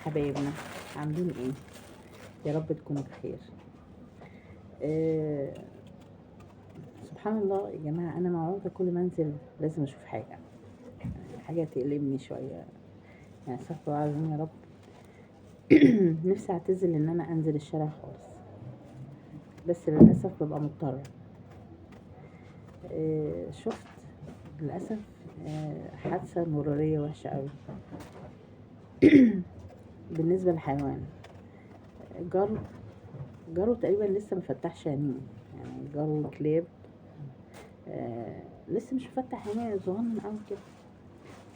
حبايبنا، عاملين ايه؟ يا رب تكونوا بخير. سبحان الله يا جماعة، انا معروفة كل ما انزل لازم اشوف حاجة تقلبني شوية. يعني استغفر الله العظيم يا رب. نفسي اعتزل ان انا انزل الشارع خالص، بس للاسف ببقى مضطرة. شفت للاسف حادثة مرورية وحشة قوي. بالنسبة للحيوان، جرو جرو تقريبا لسه مفتحش عينيه، يعني جرو كلاب لسه مش مفتح عينيه، صغنن قوي كده.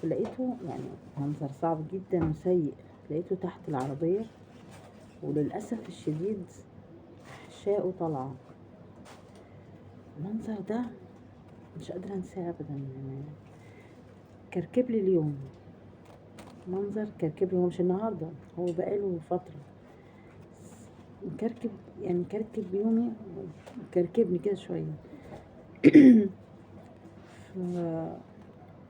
ولقيته يعني منظر صعب جدا وسيء، لقيته تحت العربية، وللأسف الشديد أحشائه طالعة. المنظر ده مش قادرة انساه ابدا، يعني كركب لي اليوم. منظر كركب لي، هو مش النهارده، هو بقاله فترة مكركب، يعني كركب يومي، كركبني كده شوية.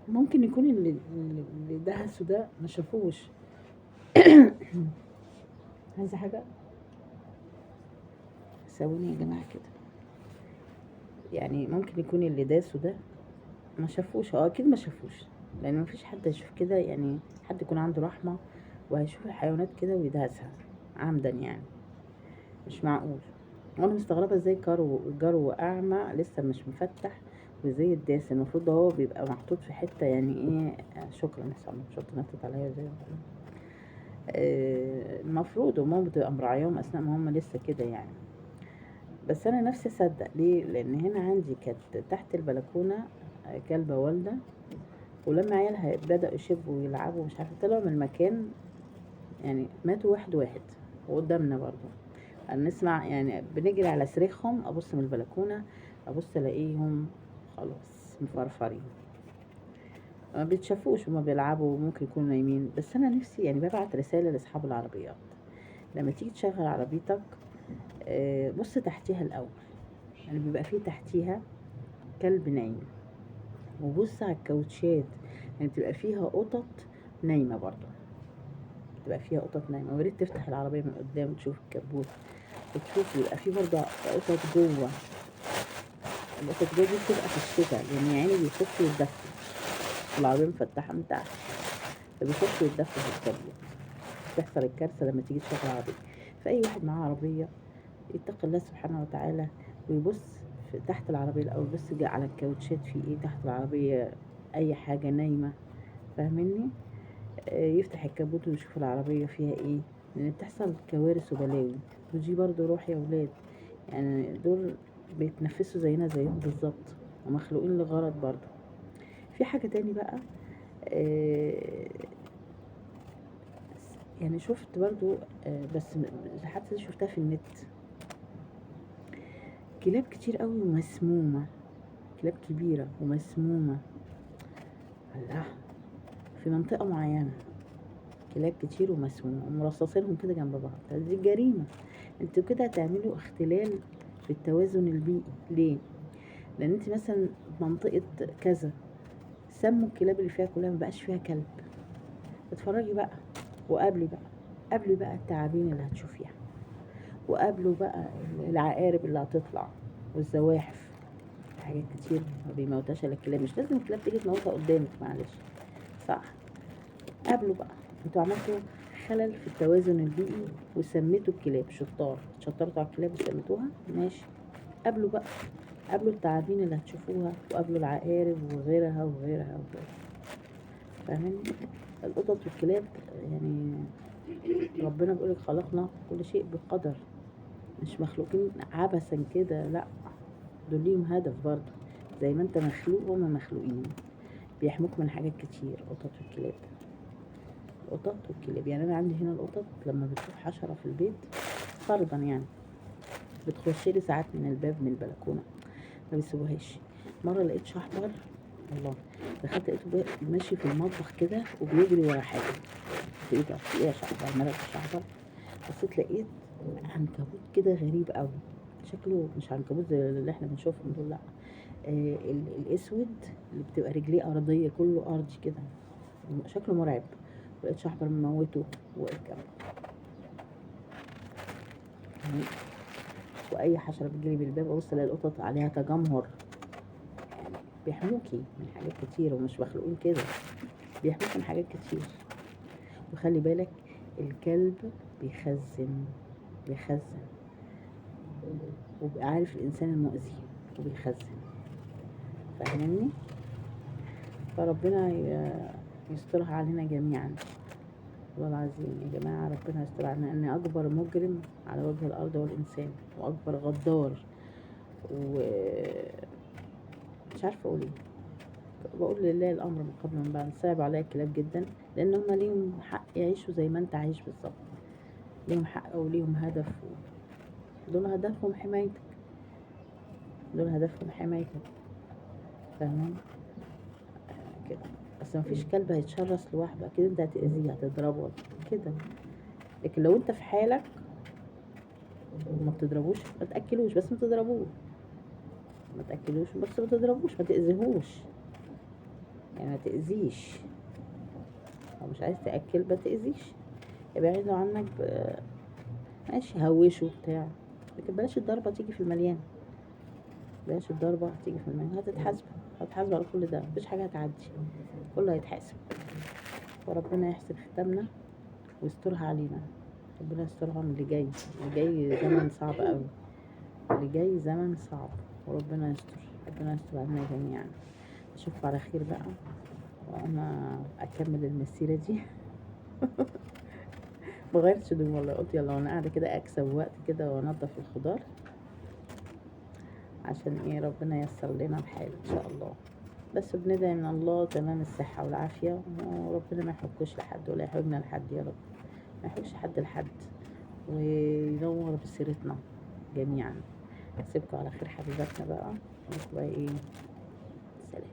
ممكن يكون اللي دهسه ده ما شافوش. عايزة حاجة؟ سووني يا جماعة كده. يعني ممكن يكون اللي داسه ده ما شافوش، اكيد ما شافوش، لان ما فيش حد يشوف كده، يعني حد يكون عنده رحمة وهيشوف الحيوانات كده ويدهسها عمدا، يعني مش معقول. وانا مستغربة ازاي الجرو اعمى لسه مش مفتح، وازاي الداس المفروض ده هو بيبقى محطوط في حتة، يعني ايه. شكرا يا سلمى، شكرا نطت عليا زي المفروض وماما بتبقى مراعياهم اثناء ما هم لسه كده يعني. بس انا نفسي اصدق ليه، لان هنا عندي كانت تحت البلكونه كلبه والده، ولما عيالها بداوا يشبوا ويلعبوا مش عارفه طلعوا من المكان، يعني ماتوا واحد واحد وقدامنا برضو. انا نسمع يعني بنجري على صريخهم، ابص من البلكونه ابص الاقيهم خلاص مفرفرين، ما بيتشافوش وما بيلعبوا، ممكن يكونوا نايمين. بس انا نفسي يعني ببعت رساله لاصحاب العربيات، لما تيجي تشغل عربيتك بص تحتيها الاول، يعني بيبقى فيه تحتيها كلب نايم، وبص على الكاوتشات، يعني بتبقى فيها قطط نايمه برضو، بتبقى فيها قطط نايمه. وياريت تفتح العربيه من قدام تشوف الكبوت وتشوف بيبقى فيه برضو قطط جوه. القطط جوه دي بتبقى في الشتاء، لان يعني بيخشوا يتدفوا، العربيه مفتحه من تحت فبيخشوا يتدفوا في الكبوت. تحصل الكارثه لما تيجي تشغل عربيه. فاي واحد معاه عربيه يتقي الله سبحانه وتعالى ويبص في تحت العربية الأول، بس جاء على الكاوتشات في ايه تحت العربية، أي حاجة نايمة، فاهمني. يفتح الكابوت ويشوف العربية فيها ايه، لأن بتحصل كوارث وبلاوي. ودي برضو روح يا ولاد، يعني دول بيتنفسوا زينا زيهم بالظبط، ومخلوقين لغرض برضو. في حاجة تاني بقى، يعني شفت برضو بس حتى دي شفتها في النت، كلاب كتير قوي ومسمومة، كلاب كبيرة ومسمومة. الله، في منطقة معينة كلاب كتير ومسمومة ومرصصينهم كده جنب بعض، دي جريمة. انتوا كده هتعملوا اختلال في التوازن البيئي. ليه؟ لان انت مثلا منطقة كذا سموا الكلاب اللي فيها كلها مبقاش فيها كلب. اتفرجي بقى قبلي بقى التعابين اللي هتشوفيها، وقبلوا بقى العقارب اللي هتطلع والزواحف. حاجات كتير ما بيموتهاش الا الكلاب، مش لازم الكلاب تيجي تموتها قدامك، معلش، صح. قبلوا بقى، انتوا عملتوا خلل في التوازن البيئي وسميتوا الكلاب شطرتوا على الكلاب وسميتوها، ماشي. قبلوا التعابين اللي هتشوفوها، وقبلوا العقارب وغيرها وغيرها وغيرها، فاهمين. القطط والكلاب يعني ربنا بيقولك خلقنا كل شيء بقدر، مش مخلوقين عبثا كده، لا، دول ليهم هدف برضه، زي ما انت مخلوق هما مخلوقين، بيحموك من حاجات كتير. القطط والكلاب، يعني انا عندي هنا القطط لما بتشوف حشرة في البيت فرضا، يعني بتخش لي ساعات من الباب من البلكونة، ما بيسيبوهاش. مرة لقيت شحبر، الله، دخلت لقيته ماشي في المطبخ كده وبيجري ورا حاجة، ايه ده، ايه يا شحبر، مالك يا شحبر؟ بصيت لقيت عنكبوت كده غريب قوي، شكله مش عنكبوت زي اللي احنا بنشوفهم دول، لا، الاسود اللي بتبقى رجليه ارضيه، كله ارضي كده، شكله مرعب. ولقيت شحبر مموته والكلب. واي حشره بتجيلي بالباب ابص الاقي القطط عليها تجمهر، بيحموكي من حاجات كتير ومش مخلوقين كده، بيحموكي من حاجات كتير. وخلي بالك الكلب بيخزن وبيبقى عارف الانسان المؤذي وبيخزن، فاهمني؟ فربنا يسترها علينا جميعا والله العظيم يا جماعة. ربنا يستر علينا، ان اكبر مجرم على وجه الارض هو الانسان، واكبر غدار، ومش عارفة اقول ايه. بقول لله الامر من قبل من بعد. صعب عليا الكلاب جدا، لان هم ليهم حق يعيشوا زي ما انت عايش بالظبط، ليهم حق وليهم هدف، دول هدفهم حمايتك، فاهمين كده؟ بس مفيش كلب هيتشرس لوحده، اكيد انت هتأذيه، هتضربه كده. لكن لو انت في حالك ما بتضربوش، ما تاكلوش، بس ما تضربوش، بس ما تضربوش، ما تاذيهوش، يعني ما تاذيش. لو مش عايز تاكل ما تاذيش، ابعدوا عنك ماشي، هوشه بتاع، لكن بلاش الضربه تيجي في المليان، هتتحاسب على كل ده، مفيش حاجه هتعدي، كله هيتحاسب. وربنا يحسن ختامنا ويسترها علينا، ربنا يسترها من اللي جاي زمن صعب قوي، وربنا يستر علينا جميعا. اشوفكم على خير بقى، وانا اكمل المسيره دي. مغيرتش هدوم والله، قلت يلا وانا قاعده كده اكسب وقت كده وانضف الخضار، عشان ايه؟ ربنا ييسر لنا الحال ان شاء الله. بس بندعي من الله تمام الصحه والعافيه، وربنا ما يحكش لحد ولا يحرجنا لحد يا رب، ما يحرجش حد لحد، وينور بسيرتنا جميعا. اسيبكم على خير حبيباتنا بقى، ايه، سلام.